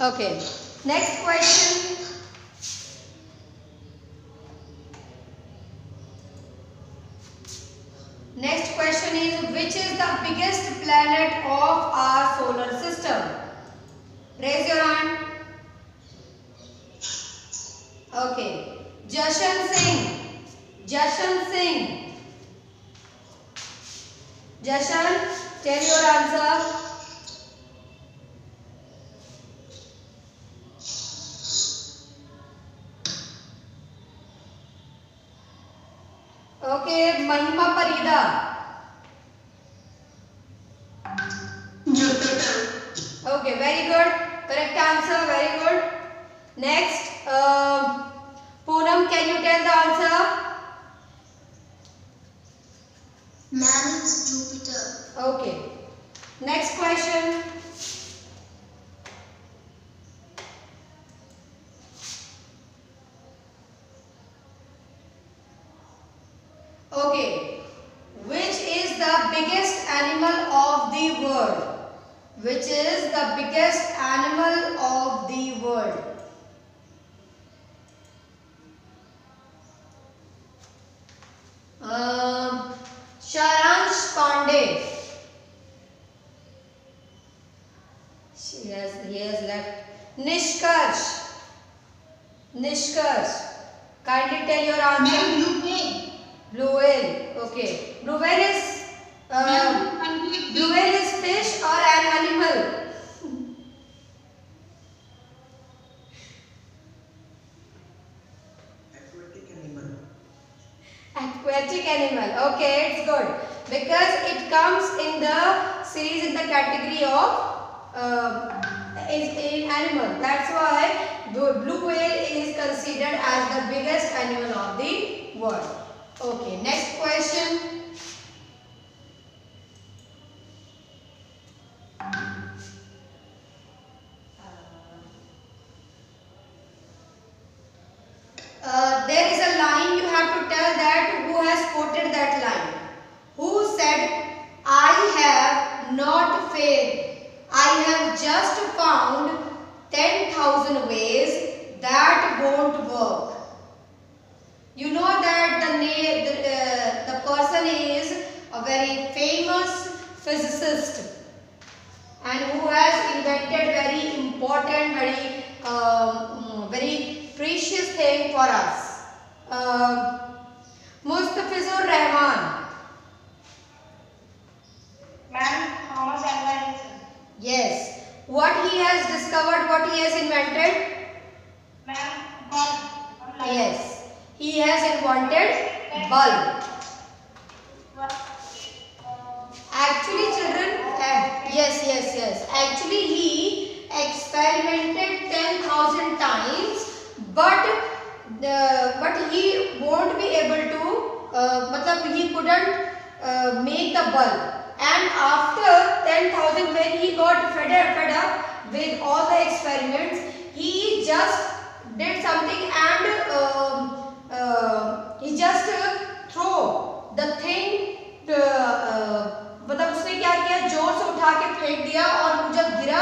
Okay. Next question. Next question is, which is the biggest planet of our solar system? Raise your hand. Okay. Jashan Singh. Jashan Singh. Jashan, tell your answer. Okay, Mahima Parida. Jupiter. Okay, very good. Correct answer, very good. Next, Poonam, can you tell the answer? Man, it's Jupiter. Okay. Next question. Okay. Which is the biggest animal of the world? Which is the biggest animal of the world? Sharansh Pandey. He has left. Nishkarsh. Nishkarsh. Kindly tell your answer. Man, blue whale. Blue whale. Okay. Blue whale is fish or an animal? Aquatic animal. Aquatic animal. Okay, it's good because it comes in the series in the category of in animal. That's why the blue whale is considered as the biggest animal of the world. Okay, next question. There is a line, you have to tell that who has quoted that line. Who said, I have not failed. I have just found 10,000 ways that won't work. You know that the person is a very famous physicist and who has invented very important, very precious thing for us. Mustafizur Rahman. Man, Thomas Alva Edison. Yes. What he has discovered, what he has invented? Man, bulb. Yes. He has invented bulb. Actually, children, yes. Actually, he experimented 10,000 times, but he won't be able to, he couldn't make the bulb. And after 10,000, when he got fed up with all the experiments, he just did something and he just throw the thing. मतलब उसने क्या किया, जोर से उठा के फेंक दिया और जब गिरा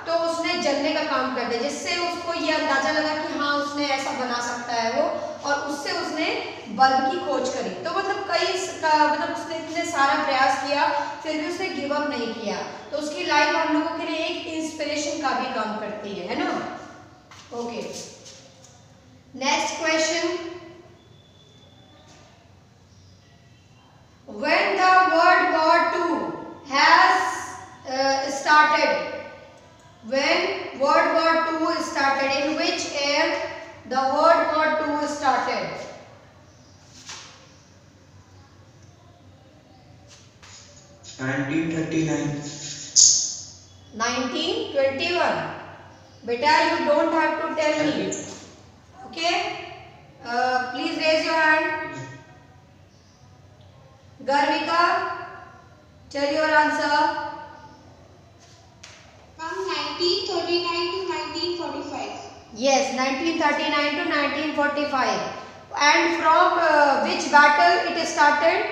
तो उसने जलने का काम कर दिया, जिससे उसको ये अंदाजा लगा कि हाँ उसने ऐसा बना सकता है वो, और उससे उसने बल्ब की खोज करी। तो मतलब मतलब उसने इतने सारा प्रयास किया फिर भी उसने गिव अप नहीं किया। तो उसकी लाइफ हम लोगों के लिए एक इंस्पिरेशन का भी काम करती है ना। Okay, next question. When the World War II has started, when World War II started, in which year the World War II started? 1939. 1921. Beta, you don't have to tell me. Okay? Please raise your hand. Garvika, tell your answer. From 1939 to 1945. Yes, 1939 to 1945. And from which battle it started?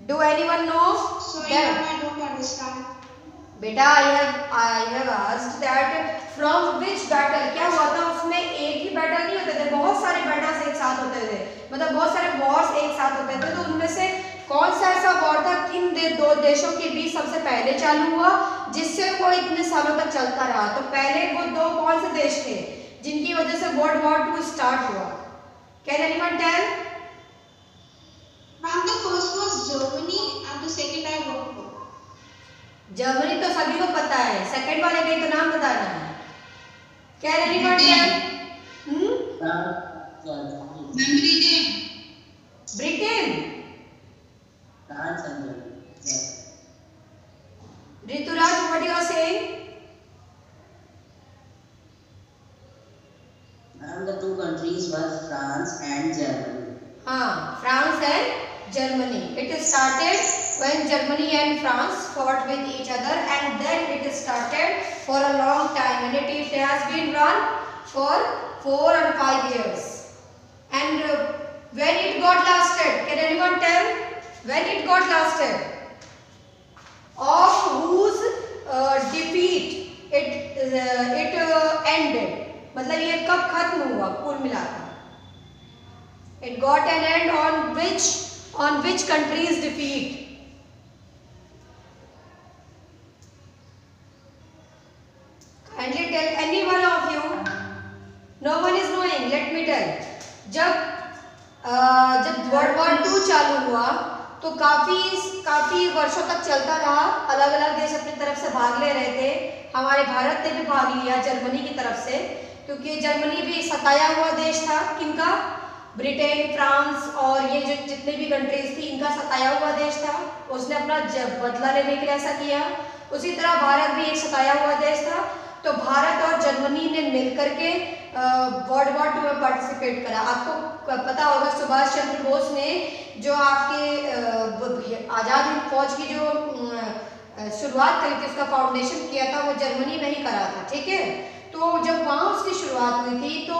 Do anyone know? Sorry, ma'am, I don't understand. बेटा I have asked that from which battle, क्या हुआ था उसमें? एक ही battle नहीं होते थे, बहुत सारे बैटल्स एक साथ होते थे, मतलब बहुत सारे वॉर्स एक साथ होते थे। तो उनमें से कौन सा ऐसा वॉर था किन दो देशों के बीच सबसे पहले चालू हुआ जिससे वो इतने सालों तक चलता रहा? तो पहले वो दो कौन से देश थे जिनकी वजह से वर्ल्ड वॉर 2 स्टार्ट हुआ? Can anyone tell? Ma'am, the first was Germany and the second I don't know. Germany तो सभी को पता है, सेकंड वाले का तो नाम बताना है। Can anyone tell? Britain. Britain. Rituraj, what you are saying? Ma'am, the two countries were France and Germany. हाँ, France and Germany. It started when Germany and France fought with each other, and then it started for a long time, and it has been run for 4 and 5 years. And when it got lasted, can anyone tell when it got lasted? Of whose defeat it ended? मतलब ये कब खत्म हुआ कुल मिलाकर? It got an end on which country's defeat? Kindly tell any one of you. No one is knowing. Let me tell. जब world war 2 चालू हुआ तो काफी वर्षों तक चलता रहा। अलग अलग देश अपनी तरफ से भाग ले रहे थे। हमारे भारत ने भी भाग लिया जर्मनी की तरफ से, क्योंकि जर्मनी भी सताया हुआ देश था। किनका? ब्रिटेन, फ्रांस और ये जो जितने भी कंट्रीज थी इनका सताया हुआ देश था। उसने अपना बदला लेने के लिए ऐसा किया। उसी तरह भारत भी एक सताया हुआ देश था। तो भारत और जर्मनी ने मिलकर के वर्ल्ड वॉर 2 में पार्टिसिपेट करा। आपको पता होगा सुभाष चंद्र बोस ने जो आपके आज़ाद हिंद फौज की जो शुरुआत करी थी, उसका फाउंडेशन किया था, वो जर्मनी में ही करा था। ठीक है, तो जब वहाँ उसकी शुरुआत हुई थी तो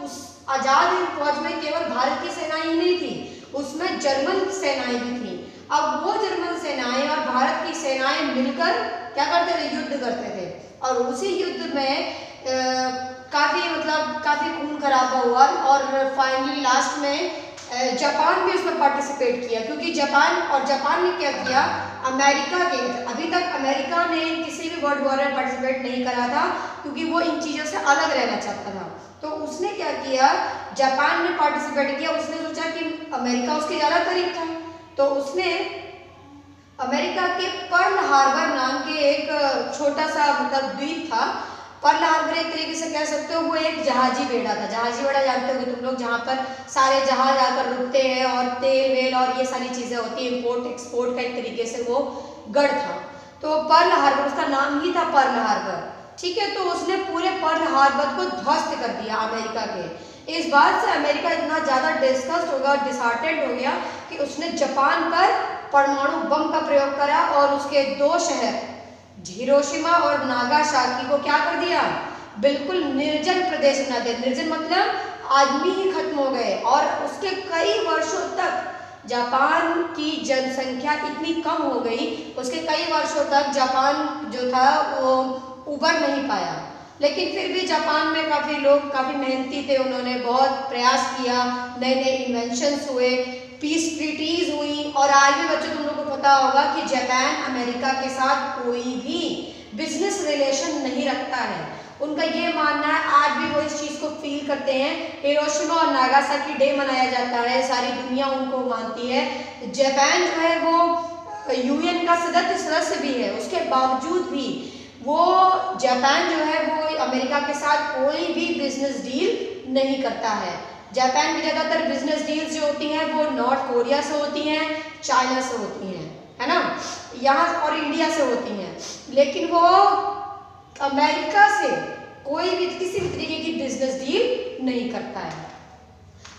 उस आज़ाद हिंद फौज में केवल भारत की सेनाएं ही नहीं थी, उसमें जर्मन सेनाएं भी थी। अब वो जर्मन सेनाएं और भारत की सेनाएं मिलकर क्या करते थे? युद्ध करते थे। और उसी युद्ध में काफी खून खराबा हुआ और फाइनली लास्ट में जापान भी उसमें पार्टिसिपेट किया, क्योंकि जापान ने क्या किया? अभी तक अमेरिका ने किसी भी वर्ल्ड वॉर में पार्टिसिपेट नहीं करा था, क्योंकि वो इन चीज़ों से अलग रहना चाहता था। तो उसने क्या किया? जापान ने पार्टिसिपेट किया। उसने सोचा कि अमेरिका उसके ज़्यादा करीब था, तो उसने अमेरिका के पर्ल हार्बर नाम के एक छोटा सा द्वीप था। पर्ल हार्बर एक तरीके से कह सकते हो वो एक जहाजी बेड़ा था। जहाजी बेड़ा जानते होगे तुम लोग, जहाँ पर सारे जहाज आकर रुकते हैं और तेल वेल और ये सारी चीज़ें होती हैं, इम्पोर्ट एक्सपोर्ट का एक तरीके से वो गढ़ था। तो पर्ल हार्बर, उसका नाम ही था पर्ल हार्बर। ठीक है, तो उसने पूरे पर्ल हार्बर को ध्वस्त कर दिया अमेरिका के। इस बात से अमेरिका इतना ज़्यादा डिस्कस्ड हो गया और डिसहार्टेंड हो गया कि उसने जापान पर परमाणु बम का प्रयोग करा और उसके 2 शहर हिरोशिमा और नागासाकी को क्या कर दिया? बिल्कुल निर्जन प्रदेश बना दिया। निर्जन मतलब आदमी ही खत्म हो गए। और उसके कई वर्षों तक जापान की जनसंख्या इतनी कम हो गई, उसके कई वर्षों तक जापान जो था वो उबर नहीं पाया। लेकिन फिर भी जापान में काफ़ी लोग काफ़ी मेहनती थे, उन्होंने बहुत प्रयास किया, नए नए इन्वेंशंस हुए, पीस ट्रीटीज हुई। और आज भी बच्चों तुम लोग को पता होगा कि जापान अमेरिका के साथ कोई भी बिजनेस रिलेशन नहीं रखता है। उनका ये मानना है, आज भी वो इस चीज़ को फील करते हैं। हिरोशिमा और नागासाकी डे मनाया जाता है, सारी दुनिया उनको मानती है। जापान जो है वो यूएन का सदस्य भी है, उसके बावजूद भी वो जापान जो है वो अमेरिका के साथ कोई भी बिजनेस डील नहीं करता है। जापान की ज़्यादातर बिजनेस डील्स जो होती हैं वो नॉर्थ कोरिया से होती हैं, चाइना से होती हैं, है ना, यहाँ और इंडिया से होती हैं। लेकिन वो अमेरिका से कोई भी किसी भी तरीके की बिजनेस डील नहीं करता है,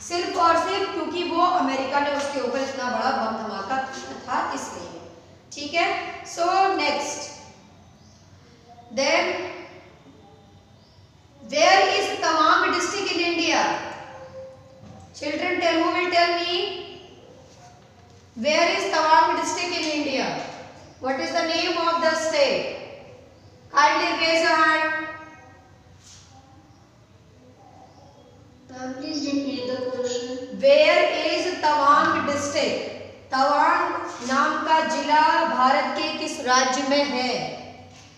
सिर्फ और सिर्फ क्योंकि वो अमेरिका ने उसके ऊपर इतना बड़ा बम धमाका था इसलिए। ठीक है, so next then where is Tawang district in India? Children, who will tell me where is Tawang district in India? What is the name of the state? Kindly raise your hand. Please repeat the question. Where is Tawang district? Tawang नाम का जिला भारत के किस राज्य में है?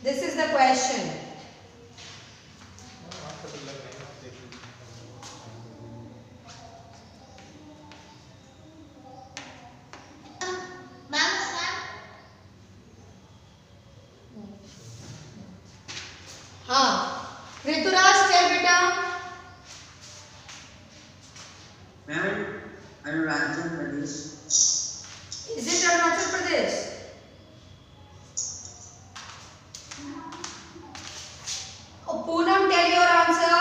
This is the question. हाँ, Rituraj tell बेटा. Ma'am, Arunachal Pradesh. Is it Arunachal Pradesh? Oh, Poonam, tell your answer.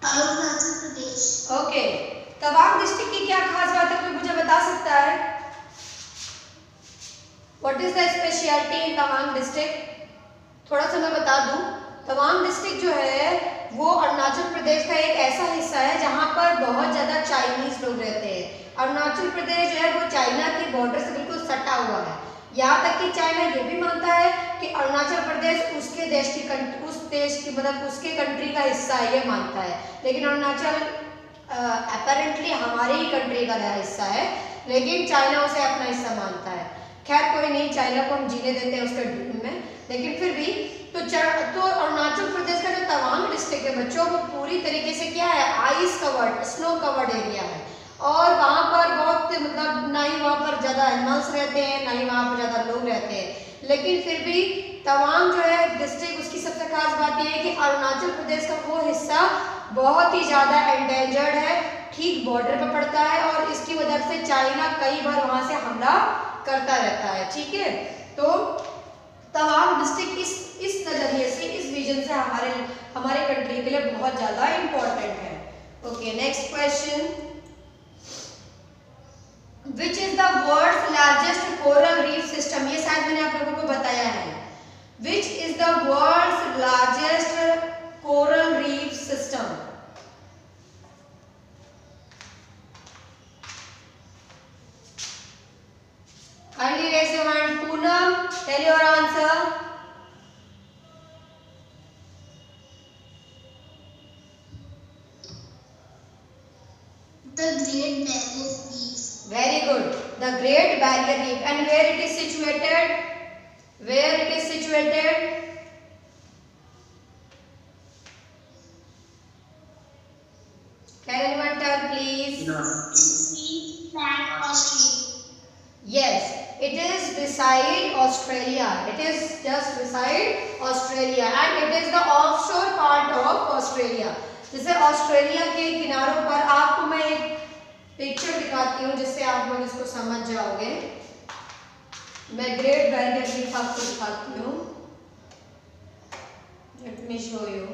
Arunachal Pradesh. Okay. Tawang district की क्या खास बात है, कोई मुझे बता सकता है? What is the specialty in Tawang district? थोड़ा सा मैं बता दूं. तवांग डिस्ट्रिक्ट जो है वो अरुणाचल प्रदेश का एक ऐसा हिस्सा है जहां पर बहुत ज़्यादा चाइनीज लोग रहते हैं. अरुणाचल प्रदेश जो है वो चाइना के बॉर्डर से बिल्कुल सटा हुआ है. यहाँ तक कि चाइना ये भी मानता है कि अरुणाचल प्रदेश उसके देश की मतलब उसके कंट्री का हिस्सा है, ये मानता है. लेकिन अरुणाचल अपेरेंटली हमारे ही कंट्री का हिस्सा है, लेकिन चाइना उसे अपना हिस्सा मानता है. खैर कोई नहीं, चाइना को हम जीने देते हैं उसके ड्रीम में. लेकिन फिर भी तो अरुणाचल प्रदेश का जो तवांग डिस्ट्रिक्ट है बच्चों, वो पूरी तरीके से क्या है, ice covered, snow covered area है. और वहाँ पर बहुत मतलब ना ही वहाँ पर ज़्यादा एनिमल्स रहते हैं, ना ही वहाँ पर ज़्यादा लोग रहते हैं. लेकिन फिर भी तवांग जो है डिस्ट्रिक्ट, उसकी सबसे खास बात यह है कि अरुणाचल प्रदेश का वो हिस्सा बहुत ही ज़्यादा एंडेंजर्ड है, ठीक बॉर्डर पर पड़ता है, और इसकी वजह से चाइना कई बार वहाँ से हमला करता रहता है. ठीक है, तो तवांग डिस्ट्रिक्ट इस नजरिए से, इस विजन से हमारे कंट्री के लिए बहुत ज्यादा इंपॉर्टेंट है. Okay, next question. Which is the world's largest coral reef system? ये शायद मैंने आप लोगों को बताया है. Which is the world's largest coral reef system? Kindly raise your hand. Poonam, tell your answer. The Great Barrier Reef. Very good. The Great Barrier Reef. And where it is situated? Where it is situated? Can anyone tell, please? Australia. Yes, it is beside Australia. It is just beside Australia, and it is the offshore part of Australia. जैसे Australia के किनारों पर, आपको मैं एक picture दिखाती हूँ जिससे आप लोग इसको समझ जाओगे. मैं ग्रेट बैरियर रीफ आपको दिखाती हूँ. Let me show you.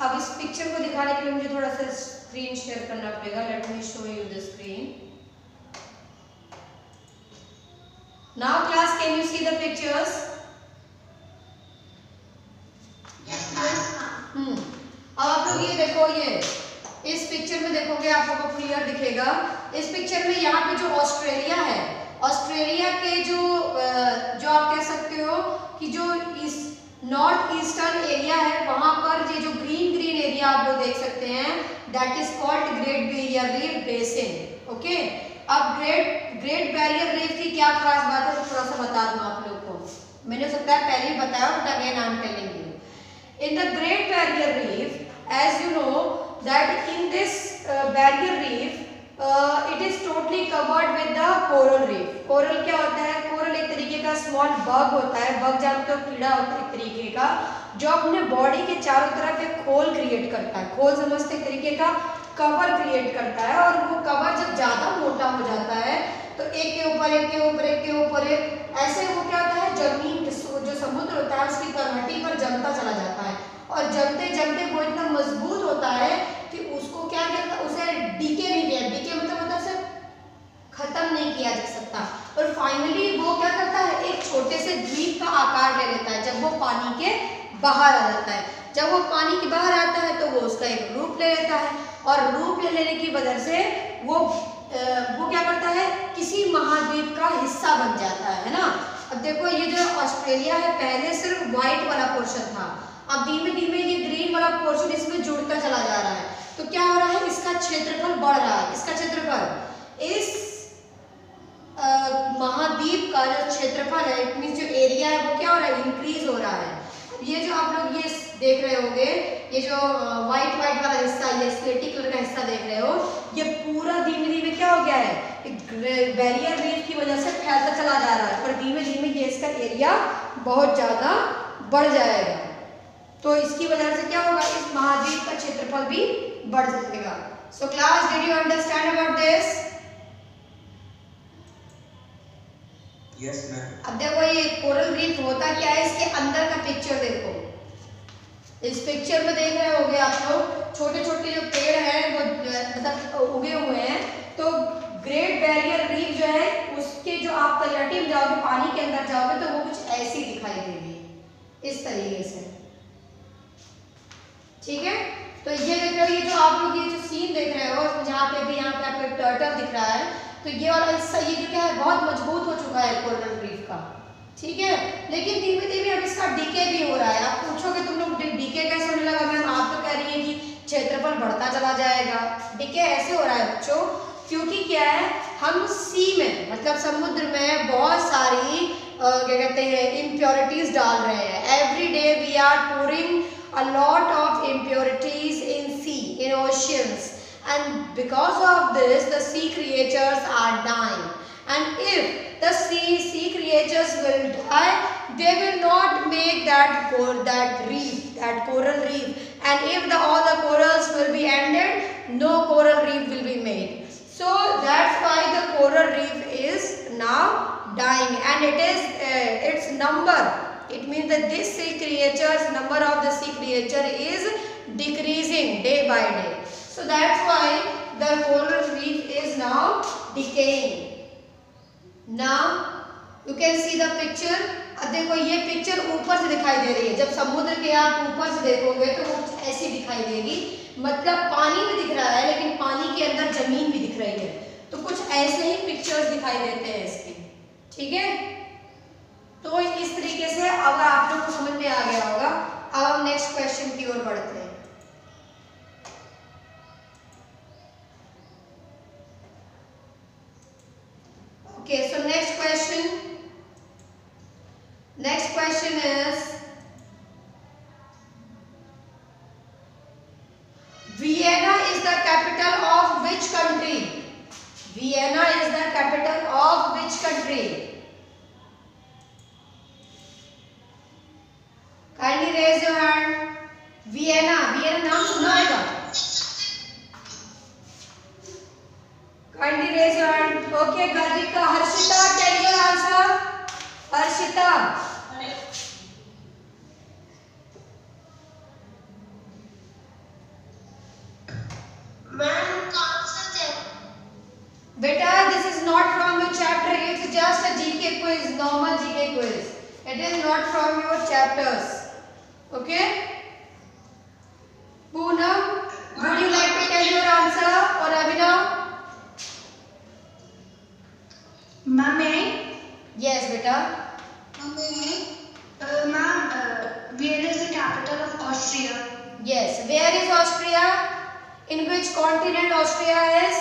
अब इस पिक्चर को दिखाने के लिए मुझे थोड़ा सा स्क्रीन शेयर करना पड़ेगा. Let me show you the screen. Now class, can you see the pictures? अब आप लोग ये देखो, ये इस पिक्चर में देखोगे आप लोगों को क्लियर दिखेगा. इस पिक्चर में यहाँ पे जो ऑस्ट्रेलिया है, ऑस्ट्रेलिया के जो आप कह सकते हो कि जो इस नॉर्थ ईस्टर्न एरिया है, वहां पर ये जो ग्रीन एरिया आप लोग देख सकते हैं, that is called great Barrier reef basin. Okay, अब ग्रेट बैरियर रीफ की क्या खास बात है, तो थोड़ा सा बता दूं आप लोग को. मैंने हो सकता है पहले ही बताया, but again I am telling you. In the Great Barrier Reef, as you know that in this barrier reef it is totally covered with the coral reef. Coral क्या होता है? कोरल एक तरीके का स्मॉल बग होता है. Bug जानते हो, कीड़ा होता है एक तरीके का, जो अपने बॉडी के चारों तरफ एक खोल क्रिएट करता है. खोल समझते, एक तरीके का कवर क्रिएट करता है. और वो कवर जब ज्यादा मोटा हो जाता है तो एक के ऊपर एक के ऊपर एक के ऊपर एक, ऐसे वो क्या होता है, जमीन जो समुद्र होता है उसकी तलहटी पर जमता चला जाता है, और जमते जमते वो इतना मजबूत होता है कि उसको क्या कहता है, उसे डीके नहीं किया, डीके मतलब होता है उसे खत्म नहीं किया जा सकता, और फाइनली वो क्या करता है, एक छोटे से द्वीप का आकार ले लेता है जब वो पानी के बाहर आ जाता है। जब वो पानी के बाहर आता है तो वो उसका एक रूप ले लेता है, और रूप ले लेने की वजह से वो क्या करता है, किसी महाद्वीप का हिस्सा बन जाता है ना। अब देखो ये जो ऑस्ट्रेलिया है पहले सिर्फ व्हाइट वाला पोर्शन था, अब धीमे धीमे ये ग्रीन वाला पोर्शन इसमें जुड़ता चला जा रहा है, तो क्या हो रहा है, इसका क्षेत्रफल बढ़ रहा है। इसका क्षेत्रफल, इस महाद्वीप का जो क्षेत्रफल है, इट मींस जो एरिया है वो क्या हो रहा है, इंक्रीज हो रहा है। ये जो आप लोग ये देख रहे होंगे, ये जो व्हाइट वाला हिस्सा, ये स्लेटी कलर का हिस्सा देख रहे हो, ये पूरा धीमे धीमे क्या हो गया है, बैरियर रीफ की वजह से फैलता चला जा रहा है, और धीमे धीमे ये इसका एरिया बहुत ज्यादा बढ़ जाएगा। तो इसकी वजह से क्या होगा, इस महाद्वीप का क्षेत्रफल भी बढ़ जाएगा। So class, did you understand about this? Yes ma'am. अब देखो ये कोरल रीफ होता क्या है, इसके अंदर का पिक्चर देखो। इस पिक्चर में देख रहे होगे आप लोग, छोटे छोटे जो पेड़ हैं वो मतलब उगे हुए हैं, तो ग्रेट बैरियर रीफ जो है उसके जो आप तलहटी में जाओगे, पानी के अंदर जाओगे तो वो कुछ ऐसी दिखाई देगी, इस तरीके से, ठीक है। तो ये देख रहे हो, ये जो आप लोग ये जो सीन देख रहे हो, जहाँ पे भी यहाँ पे आपको एक टर्टल दिख रहा है, तो ये वाला हिस्सा ये जो क्या है बहुत मजबूत हो चुका है कोरल रीफ का, ठीक है। लेकिन धीमे धीमे अब इसका डीके भी हो रहा है। आप पूछोगे तुम लोग डीके कैसे होने लगा मैम, आप तो कह रही है कि क्षेत्रफल बढ़ता चला जाएगा। डीके ऐसे हो रहा है बच्चों, क्योंकि क्या है, हम सी में मतलब समुद्र में बहुत सारी क्या कहते हैं इम्प्योरिटीज डाल रहे हैं। Every day we are pouring a lot of impurities in sea, in oceans, and because of this the sea creatures are dying, and if the sea creatures will die, they will not make that reef, that coral reef, and if all the corals will be ended, no coral reef will be made. So that's why the coral reef is now dying, and it is its number, it means that this sea creatures, number of the sea creature is decreasing day by day. So that's why the coral reef is now decaying. Now you can see the picture. अब देखो ये picture ऊपर से दिखाई दे रही है, जब समुद्र के आप ऊपर से देखोगे तो वो ऐसी दिखाई देगी, मतलब पानी भी दिख रहा है लेकिन पानी के अंदर जमीन भी दिख रही है, तो कुछ ऐसे ही पिक्चर्स दिखाई देते हैं इसके, ठीक है। तो इस तरीके से अब आप लोग को समझ में आ गया होगा। अब हम नेक्स्ट क्वेश्चन की ओर बढ़ते हैं। Okay, so next question is, Vienna is the capital of which country? Vienna is the capital of which country? Kindly raise your hand. Vienna नाम सुना होगा? Kindly raise your hand. Okay, Garvika, Harshita, tell your answer. Harshita. Ma'am, Beta, this is not from your chapter. It's just a GK quiz, normal GK quiz. It is not from your chapters. Okay? Poonam, would you like to tell your answer, or Abhinav? Ma'am, Yes, beta. Ma'am, Vienna is the capital of Austria. Yes. Where is Austria? In which continent Austria is?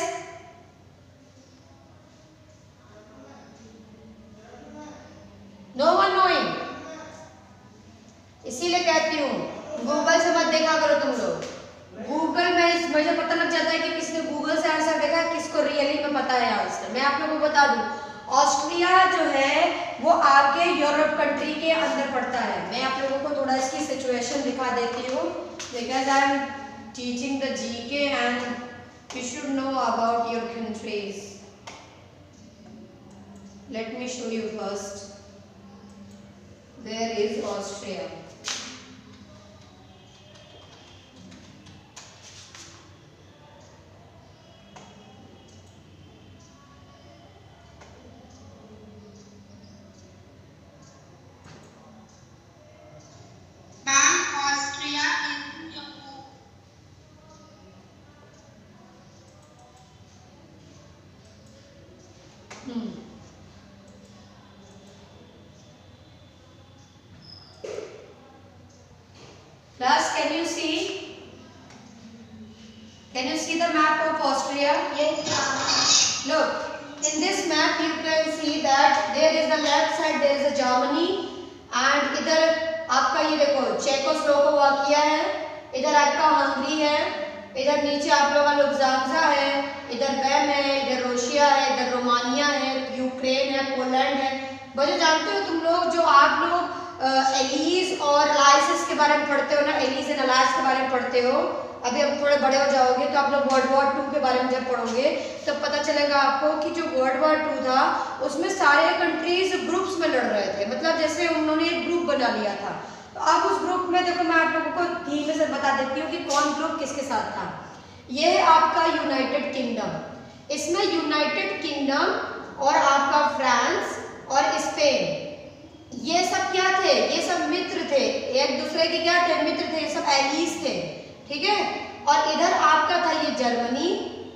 No one knowing. इसीलिए कहती हूँ Google से मत देखा करो तुम लोग। Google में मुझे पता लग जाता है कि किसने गूगल से आंसर देखा, किसको रियली में पता है आंसर। मैं आप लोगों को बता दूँ, ऑस्ट्रिया जो है वो आपके यूरोप कंट्री के अंदर पड़ता है। मैं आप लोगों को थोड़ा इसकी सिचुएशन दिखा देती हूँ, because I am teaching the GK and you should know about your country's. Let me show you first. Where is Austria? Ma'am, Austria in Jammu. Class, can you see? Can you see the map of Austria? Yes, ma'am. Look, in this map you can see that there is the left side, there is a Germany, and इधर आपका ये देखो Czechoslovakia है, इधर आपका Hungary है, इधर नीचे आप लोगों का लुफ्तांसा है, इधर बैम है, इधर रशिया है, इधर रोमानिया है, यूक्रेन है, पोलैंड है। बच्चों जानते हो तुम लोग जो आप लोग एलीज और अलाइसेस के बारे में पढ़ते हो ना, एलीज एंड अलाइस के बारे में पढ़ते हो, अभी अब थोड़े बड़े हो जाओगे तो आप लोग वर्ल्ड वॉर 2 के बारे में जब पढ़ोगे तो पता चलेगा आपको कि जो वर्ल्ड वॉर 2 था उसमें सारे कंट्रीज ग्रुप्स में लड़ रहे थे, मतलब जैसे उन्होंने एक ग्रुप बना लिया था। तो अब उस ग्रुप में देखो मैं आप लोगों को धीमे से बता देती हूँ कि कौन ग्रुप किसके साथ था। ये है आपका यूनाइटेड किंगडम, इसमें यूनाइटेड किंगडम और आपका फ्रांस और स्पेन, ये सब क्या थे? ये सब मित्र थे, एक दूसरे के क्या थे? मित्र थे, ये सब एलीज थे, ठीक है। और इधर आपका था ये जर्मनी,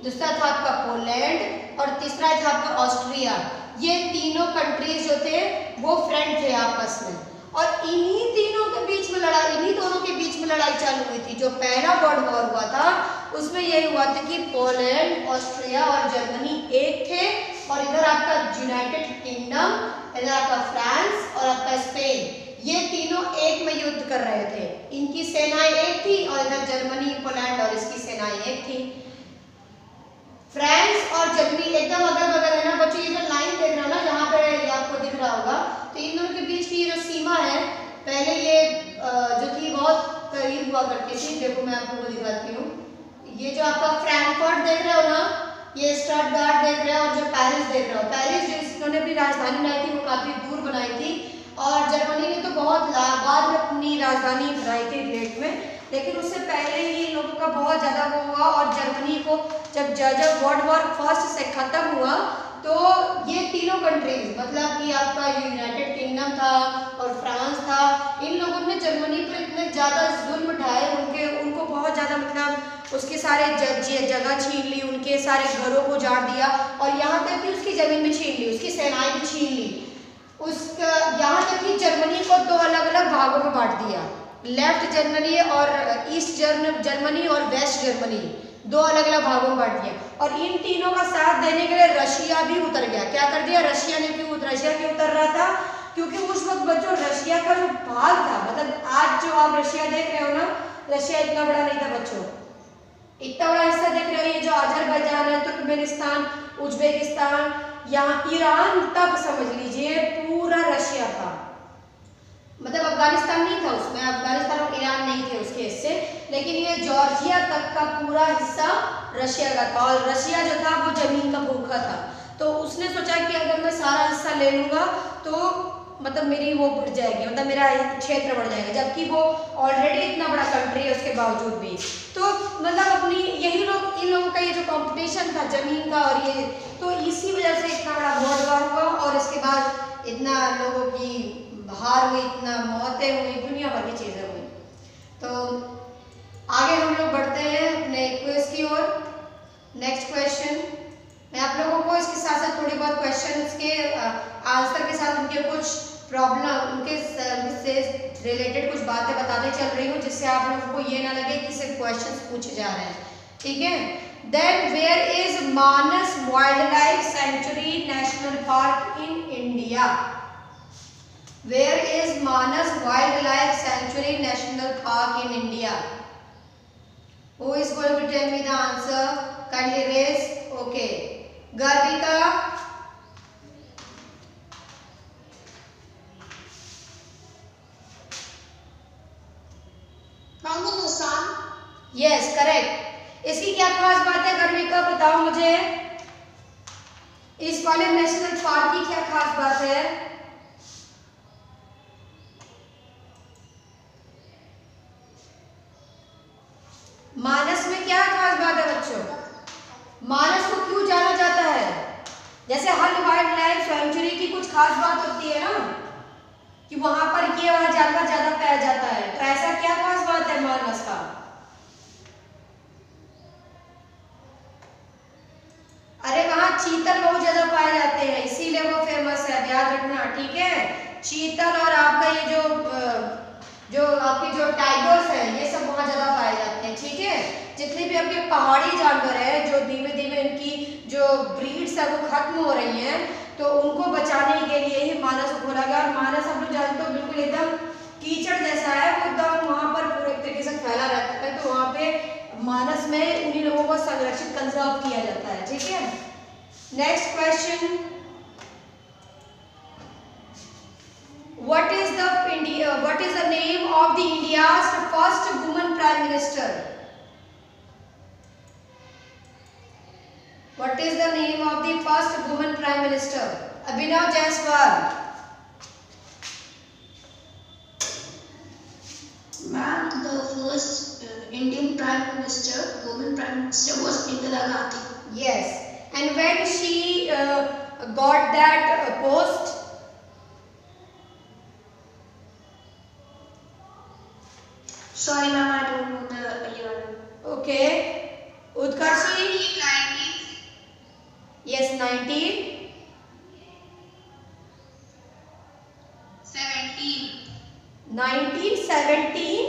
दूसरा था आपका पोलैंड और तीसरा था आपका ऑस्ट्रिया। ये तीनों कंट्रीज जो थे वो फ्रेंड थे आपस में, और इन्हीं तीनों के बीच में लड़ाई, इन्हीं दोनों के बीच में लड़ाई चालू हुई थी। जो पहला वर्ल्ड वॉर हुआ था उसमें यही हुआ था कि पोलैंड, ऑस्ट्रिया और जर्मनी एक थे, और इधर आपका यूनाइटेड किंगडम, इधर आपका फ्रांस और आपका स्पेन, ये तीनों एक में युद्ध कर रहे थे। इनकी सेनाएं एक थी और इधर जर्मनी, पोलैंड और इसकी सेनाएं एक थी। फ्रांस और जर्मनी एकदम अगल बगल है ना बच्चों, ये जो लाइन देख रहे हो ना जहाँ पे ये आपको दिख रहा होगा, तो इन दोनों के बीच की जो सीमा है, पहले ये जो थी बहुत करीब हुआ करती थी। देखो मैं आपको दिखाती हूँ, ये जो आपका फ्रैंकफर्ट देख रहे हो ना, ये स्टटगार्ट देख रहे हो, और जो पेरिस देख रहे हो, पेरिस जो इन्होंने अपनी राजधानी बनाई थी वो काफी दूर बनाई थी, और जर्मनी ने तो बहुत बाद में अपनी राजधानी बनाई थी लेट में, लेकिन उससे पहले ही इन लोगों का बहुत ज़्यादा वो हुआ। और जर्मनी को जब वर्ल्ड वॉर फर्स्ट से ख़त्म हुआ तो ये तीनों कंट्रीज, मतलब कि आपका यूनाइटेड किंगडम था और फ्रांस था, इन लोगों ने जर्मनी पर इतने ज़्यादा जुल्म ढाए, उनको बहुत ज़्यादा मतलब उसके सारे जगह छीन ली, उनके सारे घरों को उजाड़ दिया, और यहाँ तक कि उसकी ज़मीन भी छीन ली, उसकी सेनाएं भी छीन ली। उसका यहाँ तक कि जर्मनी को दो अलग अलग भागों में बांट दिया, लेफ्ट जर्मनी और ईस्ट जर्मनी और वेस्ट जर्मनी, दो अलग अलग भागों में बांट दिया। और इन तीनों का साथ देने के लिए रशिया भी उतर गया। क्या कर दिया रशिया ने? रशिया क्यों उतर रहा था? क्योंकि उस वक्त बच्चों रशिया का जो भाग था, मतलब आज जो आप रशिया देख रहे हो ना, रशिया इतना बड़ा नहीं था बच्चों, इतना बड़ा हिस्सा देख रहे हो, ये जो अजरबैजान है, तुर्कमेनिस्तान, उज्बेकिस्तान, यहाँ ईरान तक समझ लीजिए पूरा रशिया था। मतलब अफगानिस्तान नहीं था उसमें, अफगानिस्तान और ईरान नहीं थे उसके हिस्से, लेकिन ये जॉर्जिया तक का पूरा हिस्सा रशिया का था। और रशिया जो था वो जमीन का भूखा था, तो उसने सोचा कि अगर मैं सारा हिस्सा ले लूँगा तो मतलब मेरी वो बढ़ जाएगी, मतलब मेरा क्षेत्र बढ़ जाएगा, जबकि वो ऑलरेडी इतना बड़ा कंट्री है उसके बावजूद भी। तो मतलब अपनी यही लोग, इन लोगों का ये जो कंपटीशन था जमीन का, और ये तो इसी वजह से इतना बड़ा वर्ल्ड वॉर हुआ, और इसके बाद इतना लोगों की हार हुई, इतना मौतें हुई, दुनिया भर की चीज़ें हुई। तो आगे हम लोग बढ़ते हैं अपने क्विज की ओर। नेक्स्ट क्वेश्चन, मैं आप लोगों को इसके साथ साथ थोड़ी बहुत क्वेश्चंस के आंसर के साथ उनके कुछ प्रॉब्लम, उनके से रिलेटेड कुछ बातें बताते चल रही हूँ, जिससे आप लोगों को ये ना लगे कि सिर्फ क्वेश्चंस पूछे जा रहे हैं, ठीक है। Then where is Manas wildlife sanctuary national park in India? Where is Manas Wildlife Sanctuary National Park in India? Who is going to tell me the answer? Kindly raise. Okay. Garvika. Mount Assam. Yes, correct. इसकी क्या खास बात है गर्विका, बताओ मुझे। इस वाले national park की क्या खास बात है? जैसे हर वाइल्ड लाइफ सेंचुरी की कुछ खास बात होती है ना कि वहां पर ये वाला जानवर ज्यादा पाया जाता है, तो ऐसा क्या खास बात है मानस का? अरे वहां चीतल बहुत ज्यादा पाए जाते हैं, इसीलिए वो फेमस है, याद रखना, ठीक है। चीतल और आपका ये जो आपके जो टाइगर्स हैं ये सब वहां ज्यादा पाए जाते हैं, ठीक है। जितने भी आपके पहाड़ी जानवर हैं जो धीमे धीमे इनकी जो ब्रीड्स है वो खत्म हो रही हैं, तो उनको बचाने के लिए ही मानस को खोला गया। और मानस आप लोग जानते हो बिल्कुल एकदम कीचड़ जैसा है, वो एकदम वहां पर पूरे तरीके से फैला रहता है, तो वहां पे मानस में उन्हीं लोगों को संरक्षित कंजर्व किया जाता है, ठीक है। Next question, what is the name of the India's first woman prime minister? What is the name of the first woman prime minister? Abhinav Jaiswal. Ma'am, the first Indian Prime Minister, woman Prime Minister was Indira Gandhi. Yes. And when she got that post? Sorry ma'am, I don't know the year. Okay. Utkarshi? 1990. Yes, 19. 17. 1917.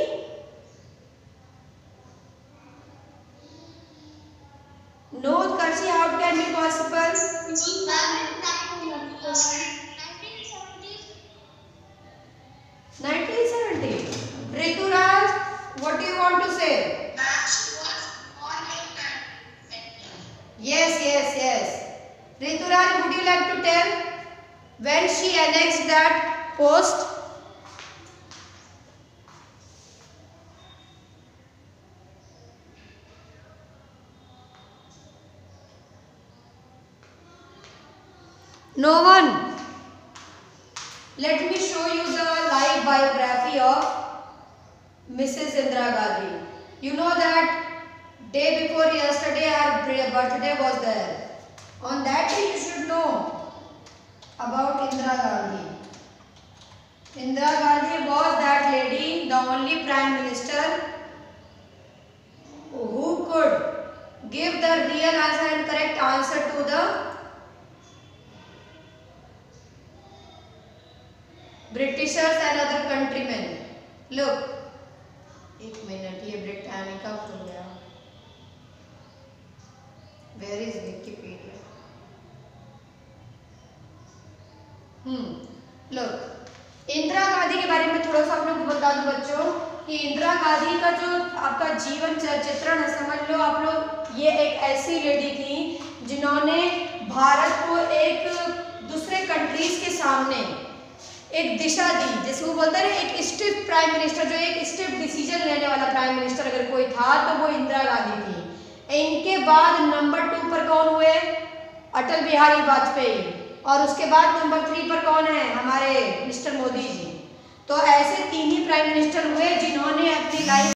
No, Utkarshi, how can it be possible? 1970. Rituraj, what do you want to say? Yes. Rituraj, would you like to tell when she annexed that post? No one. Let me show you the live biography of Mrs. Indira Gandhi. You know that day before yesterday her birthday was there. On that day you should know about Indira Gandhi. Indira Gandhi was that lady, the only prime minister who could give the real answer and correct answer to the Britishers and other countrymen. Look, एक minute, ये Britannica खुल गया. Where is Wikipedia? Look, Indira Gandhi के बारे में थोड़ा सा आप लोग को बता दूं बच्चों कि इंदिरा गांधी का जो आपका जीवन चित्रण है, समझ लो आप लोग, ये एक ऐसी लेडी थी जिन्होंने भारत को एक दूसरे कंट्रीज के सामने एक दिशा दी, जिसको बोलते हैं एक स्ट्रिक्ट प्राइम मिनिस्टर, जो एक स्ट्रिक्ट डिसीजन लेने वाला प्राइम मिनिस्टर अगर कोई था तो वो इंदिरा गांधी थी। इनके बाद नंबर 2 पर कौन हुए? अटल बिहारी वाजपेयी, और उसके बाद नंबर 3 पर कौन है? हमारे मिस्टर मोदी जी। तो ऐसे 3 ही प्राइम मिनिस्टर हुए जिन्होंने अपनी लाइफ